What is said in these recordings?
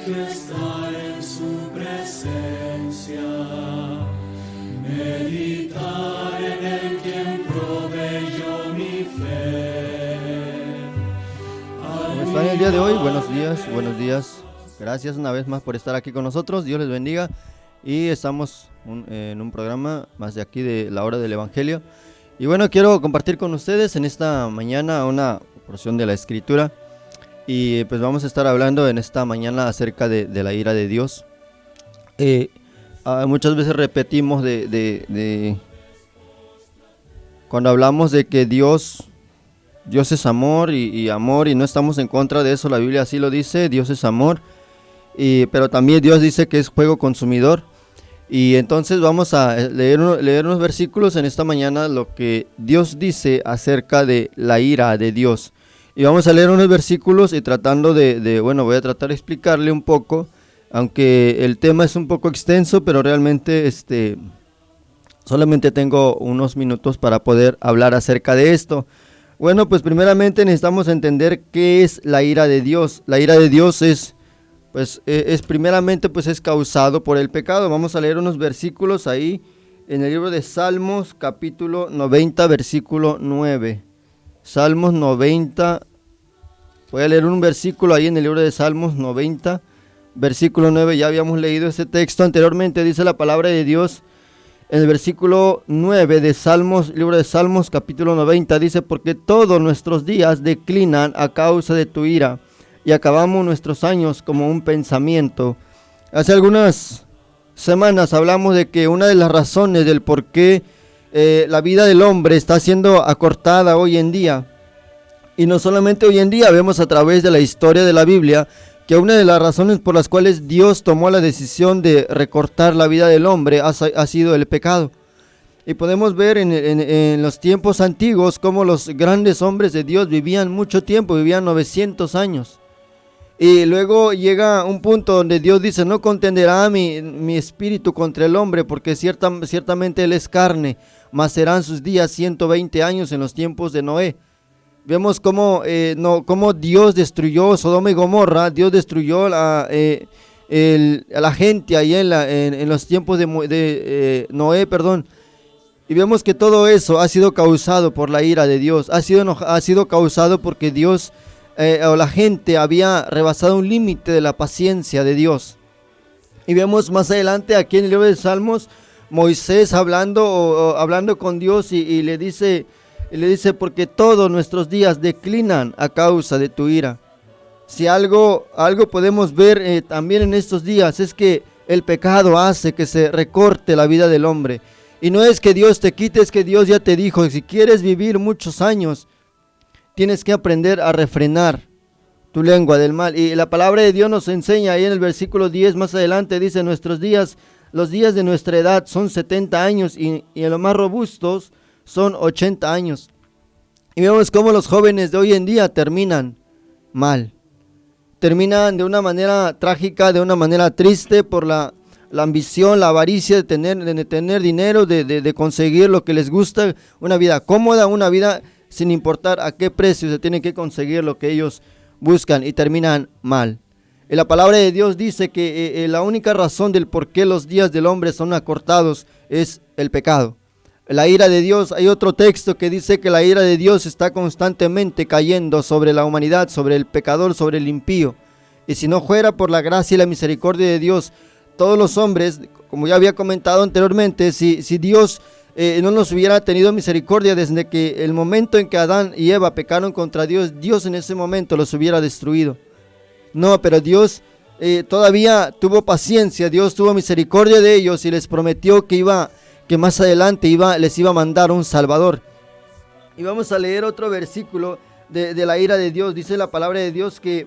estar en su presencia, meditar en el quien proveyó mi fe. ¿Cómo están el día de hoy? Buenos días. Gracias una vez más por estar aquí con nosotros. Dios les bendiga. Y estamos en un programa más de aquí de la hora del Evangelio. Y bueno, quiero compartir con ustedes en esta mañana una porción de la Escritura. Y pues vamos a estar hablando en esta mañana acerca de la ira de Dios. Muchas veces repetimos cuando hablamos de que Dios es amor y amor, y no estamos en contra de eso. La Biblia así lo dice, Dios es amor. Pero también Dios dice que es fuego consumidor. Y entonces vamos a leer unos versículos en esta mañana, lo que Dios dice acerca de la ira de Dios. Y vamos a leer unos versículos y tratando voy a tratar de explicarle un poco, aunque el tema es un poco extenso, pero realmente solamente tengo unos minutos para poder hablar acerca de esto. Bueno, pues primeramente necesitamos entender qué es la ira de Dios. La ira de Dios es primeramente causado por el pecado. Vamos a leer unos versículos ahí en el libro de Salmos, capítulo 90, versículo 9. Salmos 90, voy a leer un versículo ahí en el libro de Salmos 90, versículo 9. Ya habíamos leído ese texto anteriormente. Dice la palabra de Dios en el versículo 9 de Salmos, libro de Salmos, capítulo 90. Dice: porque todos nuestros días declinan a causa de tu ira, y acabamos nuestros años como un pensamiento. Hace algunas semanas hablamos de que una de las razones del por qué la vida del hombre está siendo acortada hoy en día, y no solamente hoy en día, vemos a través de la historia de la Biblia que una de las razones por las cuales Dios tomó la decisión de recortar la vida del hombre ha sido el pecado. Y podemos ver en los tiempos antiguos cómo los grandes hombres de Dios vivían mucho tiempo, vivían 900 años. Y luego llega un punto donde Dios dice: no contenderá mi espíritu contra el hombre, porque ciertamente él es carne, mas serán sus días 120 años en los tiempos de Noé. Vemos cómo Dios destruyó Sodoma y Gomorra. Dios destruyó a la gente ahí en los tiempos de Noé, Y vemos que todo eso ha sido causado por la ira de Dios. Ha sido causado porque Dios o la gente había rebasado un límite de la paciencia de Dios. Y vemos más adelante aquí en el libro de Salmos, Moisés hablando con Dios y le dice, porque todos nuestros días declinan a causa de tu ira. Si algo podemos ver también en estos días, es que el pecado hace que se recorte la vida del hombre. Y no es que Dios te quite, es que Dios ya te dijo: si quieres vivir muchos años, tienes que aprender a refrenar tu lengua del mal. Y la palabra de Dios nos enseña ahí en el versículo 10 más adelante, dice: los días de nuestra edad son 70 años y en los más robustos son 80 años. Y vemos cómo los jóvenes de hoy en día terminan mal. Terminan de una manera trágica, de una manera triste, por la ambición, la avaricia de tener dinero, de conseguir lo que les gusta, una vida cómoda, una vida sin importar a qué precio se tiene que conseguir lo que ellos buscan, y terminan mal. Y la palabra de Dios dice que la única razón del por qué los días del hombre son acortados es el pecado. La ira de Dios, hay otro texto que dice que la ira de Dios está constantemente cayendo sobre la humanidad, sobre el pecador, sobre el impío. Y si no fuera por la gracia y la misericordia de Dios, todos los hombres, como ya había comentado anteriormente, si Dios no nos hubiera tenido misericordia desde que el momento en que Adán y Eva pecaron contra Dios, Dios en ese momento los hubiera destruido. No, pero Dios todavía tuvo paciencia, Dios tuvo misericordia de ellos y les prometió que más adelante les iba a mandar un Salvador. Y vamos a leer otro versículo de la ira de Dios. Dice la palabra de Dios que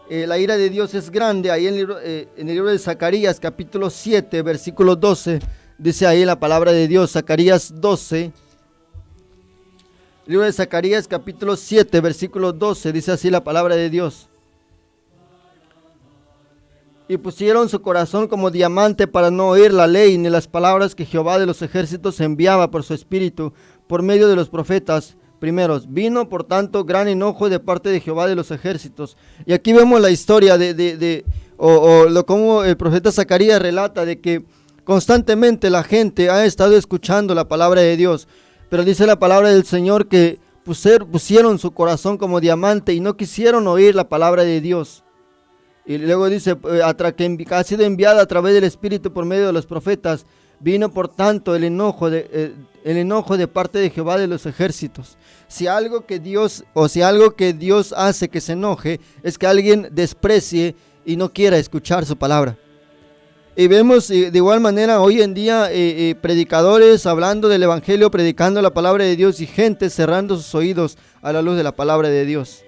la ira de Dios es grande. Ahí en el libro de Zacarías, capítulo 7, versículo 12, dice ahí la palabra de Dios, Zacarías 12. Libro de Zacarías, capítulo 7, versículo 12, dice así la palabra de Dios: y pusieron su corazón como diamante para no oír la ley ni las palabras que Jehová de los ejércitos enviaba por su espíritu, por medio de los profetas, primeros. Vino, por tanto, gran enojo de parte de Jehová de los ejércitos. Y aquí vemos la historia como el profeta Zacarías relata de que constantemente la gente ha estado escuchando la palabra de Dios. Pero dice la palabra del Señor que pusieron su corazón como diamante y no quisieron oír la palabra de Dios. Y luego dice, que ha sido enviada a través del Espíritu por medio de los profetas. Vino por tanto el enojo de parte de Jehová de los ejércitos. Si algo que Dios hace que se enoje, es que alguien desprecie y no quiera escuchar su palabra. Y vemos de igual manera hoy en día predicadores hablando del evangelio, predicando la palabra de Dios y gente cerrando sus oídos a la luz de la palabra de Dios.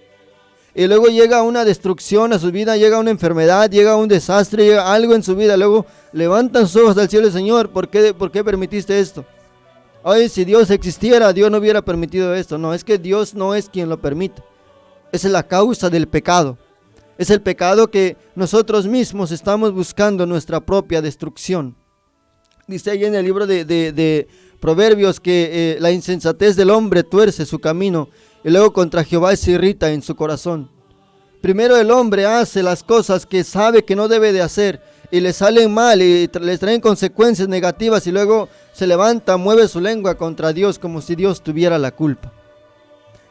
Y luego llega una destrucción a su vida, llega una enfermedad, llega un desastre, llega algo en su vida. Luego levantan sus ojos al cielo y Señor, ¿por qué permitiste esto? Ay, si Dios existiera, Dios no hubiera permitido esto. No, es que Dios no es quien lo permite. Esa es la causa del pecado. Es el pecado que nosotros mismos estamos buscando nuestra propia destrucción. Dice ahí en el libro de Proverbios que la insensatez del hombre tuerce su camino y luego contra Jehová se irrita en su corazón. Primero el hombre hace las cosas que sabe que no debe de hacer y le salen mal y les traen consecuencias negativas y luego se levanta, mueve su lengua contra Dios como si Dios tuviera la culpa.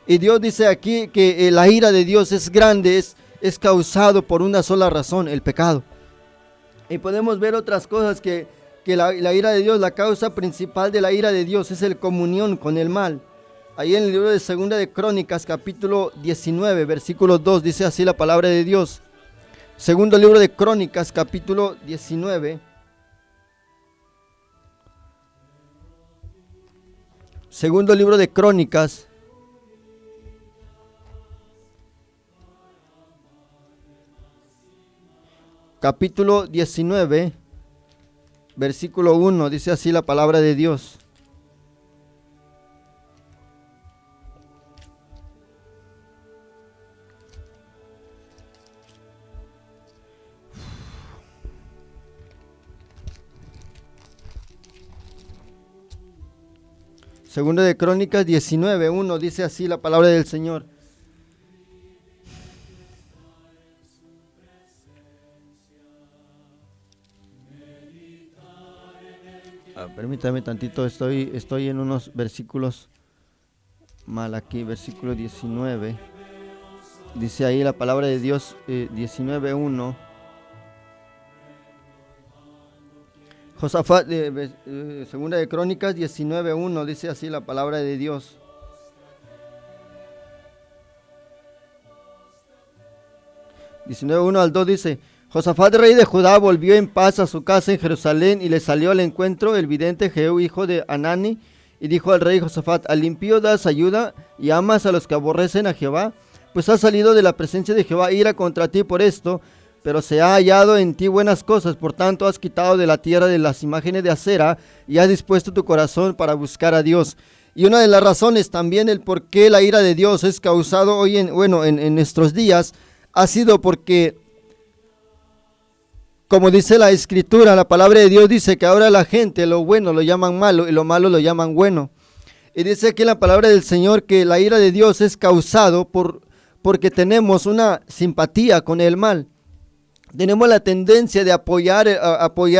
Y Dios dice aquí que la ira de Dios es grande, es causado por una sola razón, el pecado. Y podemos ver otras cosas que la ira de Dios, la causa principal de la ira de Dios es el comunión con el mal. Ahí en el libro de Segunda de Crónicas, capítulo 19, versículo 2, dice así la palabra de Dios. Segundo libro de Crónicas, capítulo 19. Segundo libro de Crónicas, capítulo 19, versículo 1, dice así la palabra de Dios. Segundo de Crónicas 19:1 dice así la palabra del Señor. Permítame tantito, estoy en unos versículos mal aquí, versículo 19. Dice ahí la palabra de Dios 19:1. Josafat, segunda de Crónicas 19:1, dice así la palabra de Dios. (19:1 al 2) dice: Josafat, rey de Judá, volvió en paz a su casa en Jerusalén y le salió al encuentro el vidente Jehú, hijo de Hanani, y dijo al rey Josafat: ¿Al impío das ayuda y amas a los que aborrecen a Jehová? Pues ha salido de la presencia de Jehová ira contra ti por esto, pero se ha hallado en ti buenas cosas, por tanto has quitado de la tierra de las imágenes de acera y has dispuesto tu corazón para buscar a Dios. Y una de las razones también el por qué la ira de Dios es causado hoy en nuestros días ha sido porque, como dice la Escritura, la palabra de Dios dice que ahora la gente lo bueno lo llaman malo y lo malo lo llaman bueno. Y dice aquí la palabra del Señor que la ira de Dios es causado porque tenemos una simpatía con el mal. Tenemos la tendencia de apoyar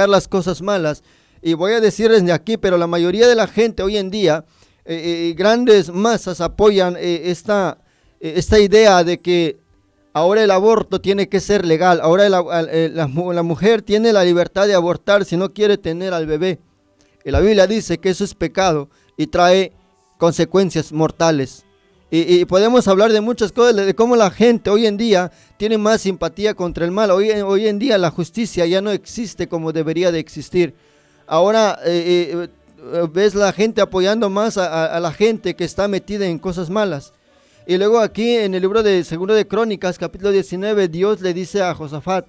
las cosas malas. Y voy a decirles de aquí, pero la mayoría de la gente hoy en día, grandes masas apoyan esta idea de que ahora el aborto tiene que ser legal. Ahora la mujer tiene la libertad de abortar si no quiere tener al bebé. Y la Biblia dice que eso es pecado y trae consecuencias mortales. Y podemos hablar de muchas cosas, de cómo la gente hoy en día tiene más simpatía contra el mal. Hoy en día la justicia ya no existe como debería de existir. Ahora ves la gente apoyando más a la gente que está metida en cosas malas. Y luego aquí en el libro de Segundo de Crónicas, capítulo 19, Dios le dice a Josafat: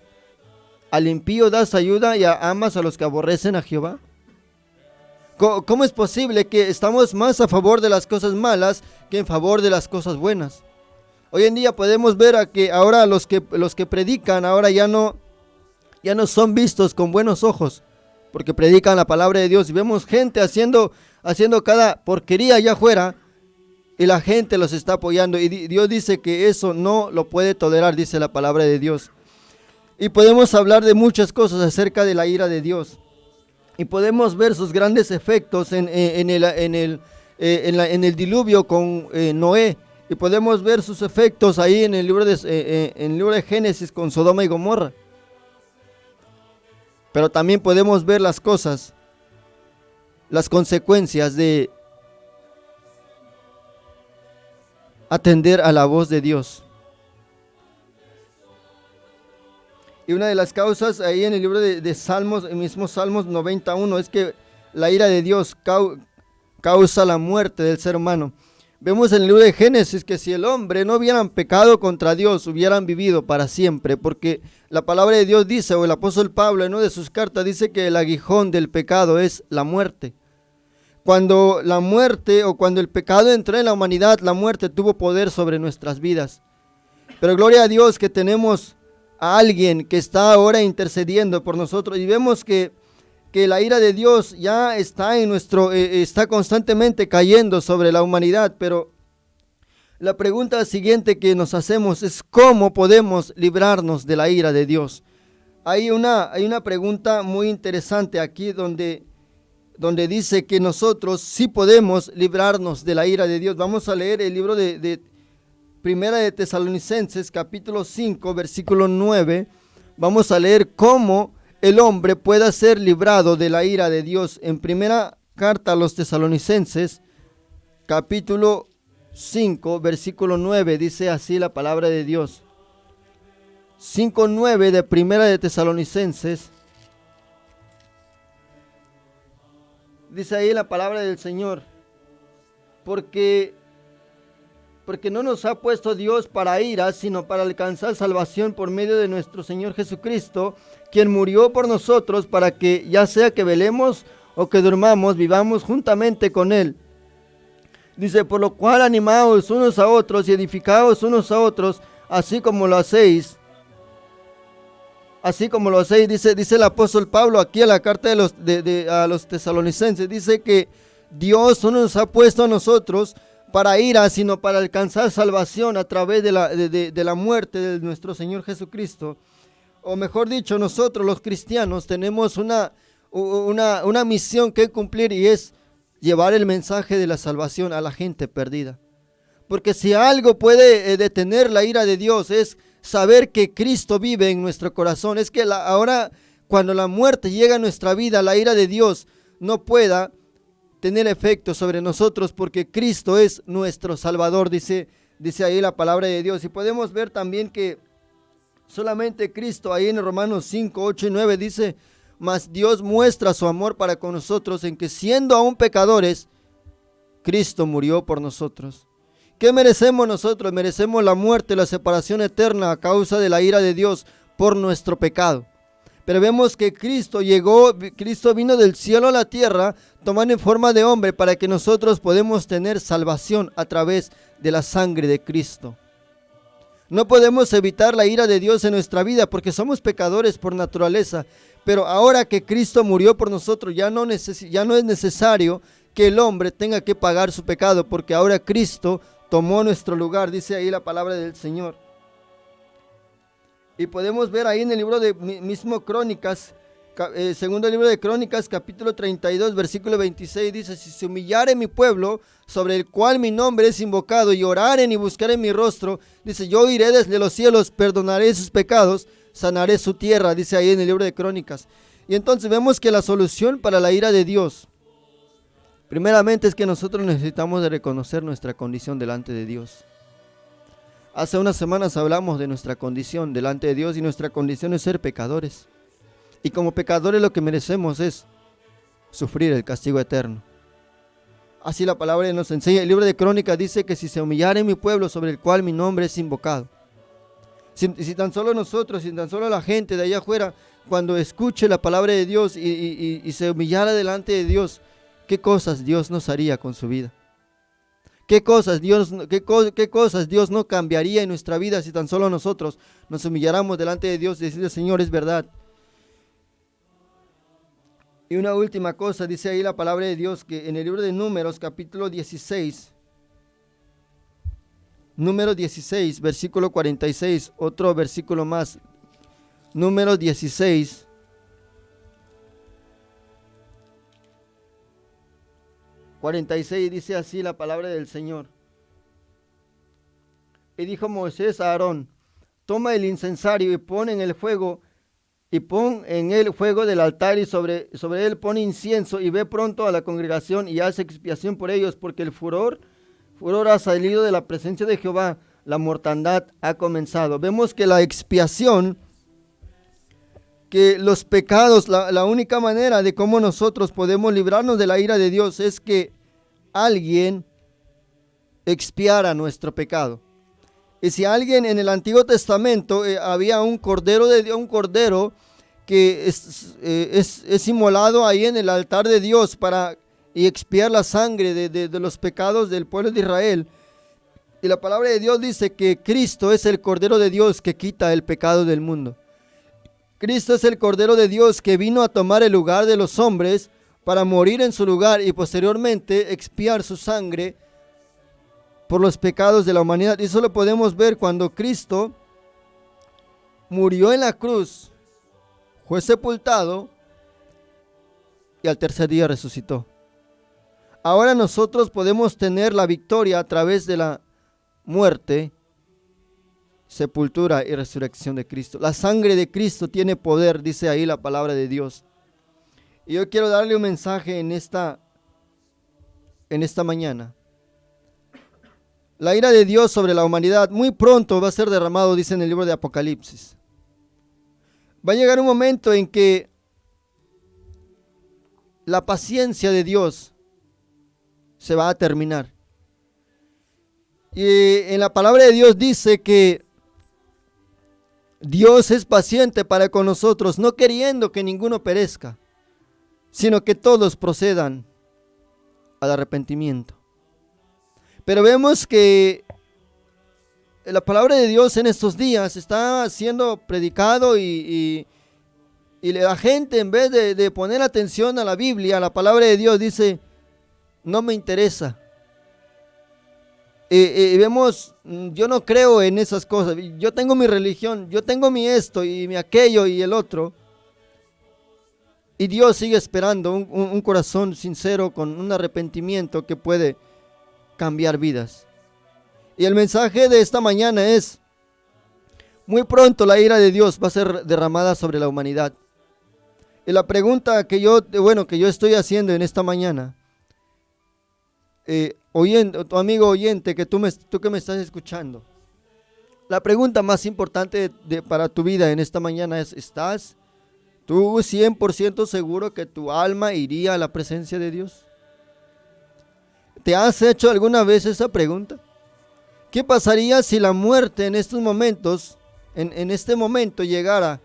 ¿Al impío das ayuda y amas a los que aborrecen a Jehová? ¿Cómo es posible que estamos más a favor de las cosas malas que en favor de las cosas buenas? Hoy en día podemos ver a que ahora los que predican ahora ya no son vistos con buenos ojos, porque predican la palabra de Dios. Y vemos gente haciendo cada porquería allá afuera, y la gente los está apoyando. Y Dios dice que eso no lo puede tolerar, dice la palabra de Dios. Y podemos hablar de muchas cosas acerca de la ira de Dios. Y podemos ver sus grandes efectos en el diluvio con Noé. Y podemos ver sus efectos ahí en el libro de Génesis con Sodoma y Gomorra. Pero también podemos ver las cosas, las consecuencias de atender a la voz de Dios. Y una de las causas ahí en el libro de Salmos, el mismo Salmos 91, es que la ira de Dios causa la muerte del ser humano. Vemos en el libro de Génesis que si el hombre no hubieran pecado contra Dios, hubieran vivido para siempre, porque la palabra de Dios dice, o el apóstol Pablo en una de sus cartas dice que el aguijón del pecado es la muerte. Cuando la muerte o cuando el pecado entró en la humanidad, la muerte tuvo poder sobre nuestras vidas. Pero gloria a Dios que tenemos a alguien que está ahora intercediendo por nosotros, y vemos que la ira de Dios ya está está constantemente cayendo sobre la humanidad. Pero la pregunta siguiente que nos hacemos es ¿cómo podemos librarnos de la ira de Dios? Hay una pregunta muy interesante aquí donde dice que nosotros sí podemos librarnos de la ira de Dios. Vamos a leer el libro de Primera de Tesalonicenses, capítulo 5, versículo 9. Vamos a leer cómo el hombre pueda ser librado de la ira de Dios. En primera carta a los Tesalonicenses, capítulo 5, versículo 9, dice así la palabra de Dios. 5:9 de Primera de Tesalonicenses. Dice ahí la palabra del Señor. Porque no nos ha puesto Dios para ira, sino para alcanzar salvación por medio de nuestro Señor Jesucristo, quien murió por nosotros para que, ya sea que velemos o que durmamos, vivamos juntamente con Él. Dice, por lo cual animaos unos a otros y edificaos unos a otros, así como lo hacéis. Así como lo hacéis, dice el apóstol Pablo aquí a la carta a los tesalonicenses, dice que Dios no nos ha puesto a nosotros para ira, sino para alcanzar salvación a través de la muerte de nuestro Señor Jesucristo. O mejor dicho, nosotros los cristianos tenemos una misión que cumplir, y es llevar el mensaje de la salvación a la gente perdida. Porque si algo puede detener la ira de Dios es saber que Cristo vive en nuestro corazón. Es que ahora cuando la muerte llega a nuestra vida, la ira de Dios no pueda tener efecto sobre nosotros, porque Cristo es nuestro Salvador, dice ahí la palabra de Dios. Y podemos ver también que solamente Cristo, ahí en Romanos 5, 8 y 9 dice, mas Dios muestra su amor para con nosotros en que siendo aún pecadores, Cristo murió por nosotros. ¿Qué merecemos nosotros? Merecemos la muerte, la separación eterna a causa de la ira de Dios por nuestro pecado. Pero vemos que Cristo vino del cielo a la tierra tomando en forma de hombre para que nosotros podamos tener salvación a través de la sangre de Cristo. No podemos evitar la ira de Dios en nuestra vida porque somos pecadores por naturaleza, pero ahora que Cristo murió por nosotros ya no es necesario que el hombre tenga que pagar su pecado, porque ahora Cristo tomó nuestro lugar, dice ahí la palabra del Señor. Y podemos ver ahí en el libro de mismo Crónicas, segundo libro de Crónicas, capítulo 32, versículo 26, dice, si se humillare mi pueblo, sobre el cual mi nombre es invocado, y oraren y buscaren mi rostro, dice, yo iré desde los cielos, perdonaré sus pecados, sanaré su tierra, dice ahí en el libro de Crónicas. Y entonces vemos que la solución para la ira de Dios, primeramente, es que nosotros necesitamos de reconocer nuestra condición delante de Dios. Hace unas semanas hablamos de nuestra condición delante de Dios, y nuestra condición es ser pecadores. Y como pecadores lo que merecemos es sufrir el castigo eterno. Así la palabra nos enseña. El libro de Crónicas dice que si se humillare mi pueblo sobre el cual mi nombre es invocado. Si tan solo nosotros, si tan solo la gente de allá afuera, cuando escuche la palabra de Dios y se humillara delante de Dios, ¿qué cosas Dios nos haría con su vida? ¿Qué cosas Dios no cambiaría en nuestra vida si tan solo nosotros nos humilláramos delante de Dios y decirle, Señor, es verdad? Y una última cosa, dice ahí la palabra de Dios, que en el libro de Números, capítulo 16, Números 16, versículo 46, otro versículo más. Números 16. Dice así la palabra del Señor. Y dijo Moisés a Aarón: toma el incensario y pon en el fuego, y pon en el fuego del altar, y sobre él pon incienso, y ve pronto a la congregación y haz expiación por ellos, porque el furor ha salido de la presencia de Jehová, la mortandad ha comenzado. Vemos que la expiación, que los pecados, la única manera de cómo nosotros podemos librarnos de la ira de Dios es que alguien expiara nuestro pecado. Y si alguien en el Antiguo Testamento había un cordero que es inmolado ahí en el altar de Dios y expiar la sangre de los pecados del pueblo de Israel. Y la palabra de Dios dice que Cristo es el Cordero de Dios que quita el pecado del mundo. Cristo es el Cordero de Dios que vino a tomar el lugar de los hombres para morir en su lugar y posteriormente expiar su sangre por los pecados de la humanidad. Y eso lo podemos ver cuando Cristo murió en la cruz, fue sepultado y al tercer día resucitó. Ahora nosotros podemos tener la victoria a través de la muerte, sepultura y resurrección de Cristo. La sangre de Cristo tiene poder, dice ahí la palabra de Dios. Y yo quiero darle un mensaje en esta mañana. La ira de Dios sobre la humanidad muy pronto va a ser derramado, dice en el libro de Apocalipsis. Va a llegar un momento en que la paciencia de Dios se va a terminar. Y en la palabra de Dios dice que Dios es paciente para con nosotros, no queriendo que ninguno perezca, sino que todos procedan al arrepentimiento. Pero vemos que la palabra de Dios en estos días está siendo predicado y la gente, en vez de poner atención a la Biblia, a la palabra de Dios, dice: no me interesa. Vemos, yo no creo en esas cosas, yo tengo mi religión, yo tengo mi esto y mi aquello y el otro. Y Dios sigue esperando un corazón sincero con un arrepentimiento que puede cambiar vidas. Y el mensaje de esta mañana es: muy pronto la ira de Dios va a ser derramada sobre la humanidad. Y la pregunta que yo estoy haciendo en esta mañana, tu amigo oyente, que tú que me estás escuchando, la pregunta más importante para tu vida en esta mañana es: ¿estás tú 100% seguro que tu alma iría a la presencia de Dios? ¿Te has hecho alguna vez esa pregunta? ¿Qué pasaría si la muerte en estos momentos, en este momento llegara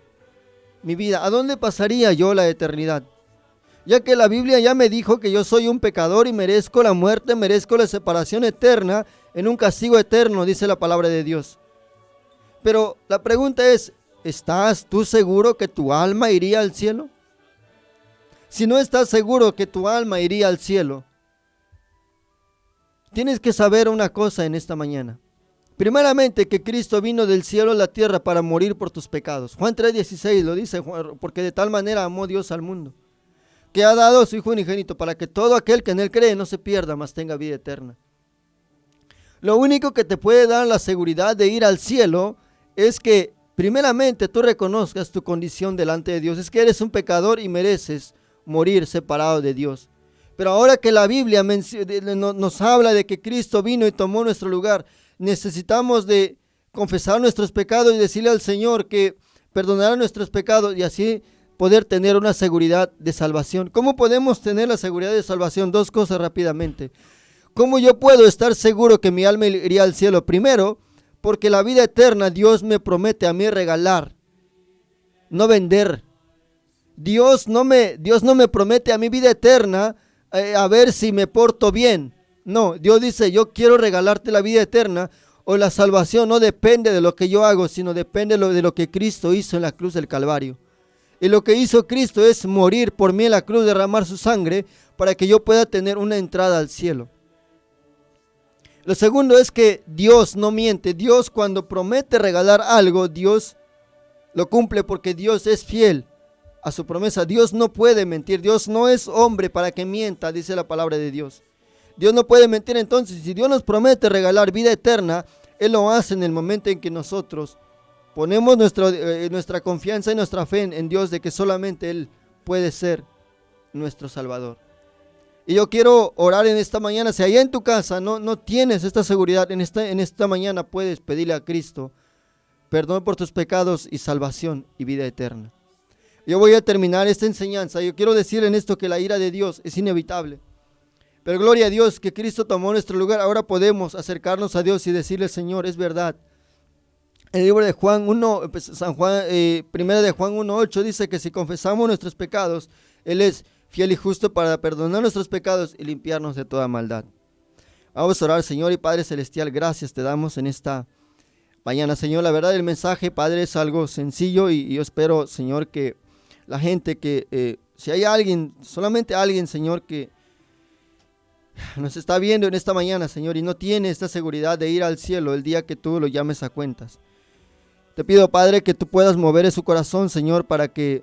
mi vida? ¿A dónde pasaría yo la eternidad? Ya que la Biblia ya me dijo que yo soy un pecador y merezco la muerte, merezco la separación eterna en un castigo eterno, dice la palabra de Dios. Pero la pregunta es: ¿estás tú seguro que tu alma iría al cielo? Si no estás seguro que tu alma iría al cielo, tienes que saber una cosa en esta mañana. Primeramente, que Cristo vino del cielo a la tierra para morir por tus pecados. Juan 3:16 lo dice: porque de tal manera amó Dios al mundo, que ha dado a su Hijo unigénito, para que todo aquel que en él cree no se pierda, mas tenga vida eterna. Lo único que te puede dar la seguridad de ir al cielo es que primeramente tú reconozcas tu condición delante de Dios. Es que eres un pecador y mereces morir separado de Dios. Pero ahora que la Biblia nos habla de que Cristo vino y tomó nuestro lugar, necesitamos de confesar nuestros pecados y decirle al Señor que perdonará nuestros pecados y así poder tener una seguridad de salvación. ¿Cómo podemos tener la seguridad de salvación? Dos cosas rápidamente. ¿Cómo yo puedo estar seguro que mi alma iría al cielo? Primero, porque la vida eterna Dios me promete a mí regalar, no vender. Dios no me promete a mí vida eterna a ver si me porto bien. No, Dios dice: yo quiero regalarte la vida eterna, o la salvación no depende de lo que yo hago, sino depende de lo que Cristo hizo en la cruz del Calvario. Y lo que hizo Cristo es morir por mí en la cruz, derramar su sangre para que yo pueda tener una entrada al cielo. Lo segundo es que Dios no miente. Dios, cuando promete regalar algo, Dios lo cumple porque Dios es fiel a su promesa. Dios no puede mentir. Dios no es hombre para que mienta, dice la palabra de Dios. Dios no puede mentir. Entonces, si Dios nos promete regalar vida eterna, Él lo hace en el momento en que nosotros ponemos nuestra confianza y nuestra fe en Dios, de que solamente Él puede ser nuestro Salvador. Y yo quiero orar en esta mañana. Si allá en tu casa no tienes esta seguridad, en esta mañana puedes pedirle a Cristo perdón por tus pecados y salvación y vida eterna. Yo voy a terminar esta enseñanza. Yo quiero decir en esto que la ira de Dios es inevitable. Pero gloria a Dios que Cristo tomó nuestro lugar. Ahora podemos acercarnos a Dios y decirle: Señor, es verdad. El libro de Juan 1, primera de Juan 1:8 dice que si confesamos nuestros pecados, Él es fiel y justo para perdonar nuestros pecados y limpiarnos de toda maldad. Vamos a orar. Señor y Padre Celestial, gracias te damos en esta mañana, Señor. La verdad, el mensaje, Padre, es algo sencillo y yo espero, Señor, que la gente si hay alguien, solamente alguien, Señor, que nos está viendo en esta mañana, Señor, y no tiene esta seguridad de ir al cielo el día que tú lo llames a cuentas. Te pido, Padre, que tú puedas mover en su corazón, Señor, para que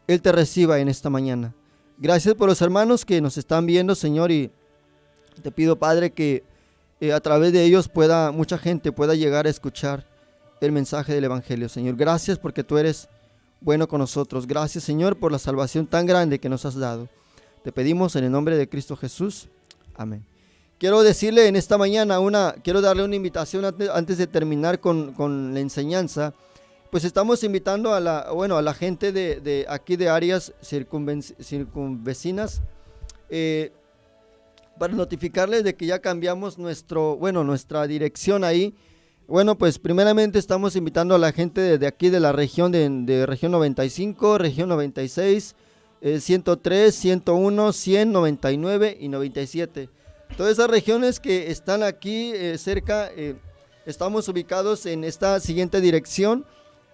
Él te reciba en esta mañana. Gracias por los hermanos que nos están viendo, Señor, y te pido, Padre, que a través de ellos mucha gente pueda llegar a escuchar el mensaje del Evangelio, Señor. Gracias porque tú eres bueno con nosotros. Gracias, Señor, por la salvación tan grande que nos has dado. Te pedimos en el nombre de Cristo Jesús. Amén. Quiero decirle en esta mañana quiero darle una invitación antes de terminar con la enseñanza. Pues estamos invitando a la gente de aquí de áreas circunvecinas para notificarles de que ya cambiamos nuestra dirección ahí. Bueno, pues primeramente estamos invitando a la gente de aquí de la región de región 95, región 96, 103, 101, 100, 99 y 97. Todas esas regiones que están aquí cerca, estamos ubicados en esta siguiente dirección.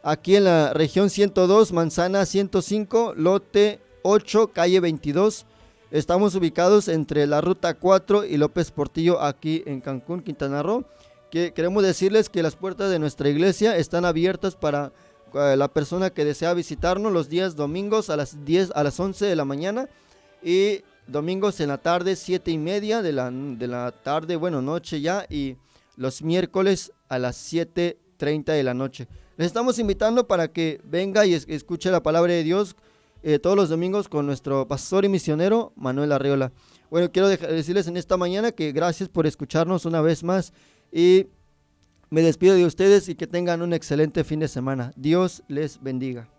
Aquí en la región 102, manzana 105, lote 8, calle 22. Estamos ubicados entre la ruta 4 y López Portillo, aquí en Cancún, Quintana Roo. Queremos decirles que las puertas de nuestra iglesia están abiertas para la persona que desea visitarnos los días domingos a las 11 de la mañana y domingos en la tarde 7:30 de la tarde, noche ya, y los miércoles a las 7:30 de la noche. Les estamos invitando para que venga y escuche la palabra de Dios todos los domingos con nuestro pastor y misionero Manuel Arreola. Bueno, quiero decirles en esta mañana que gracias por escucharnos una vez más y me despido de ustedes y que tengan un excelente fin de semana. Dios les bendiga.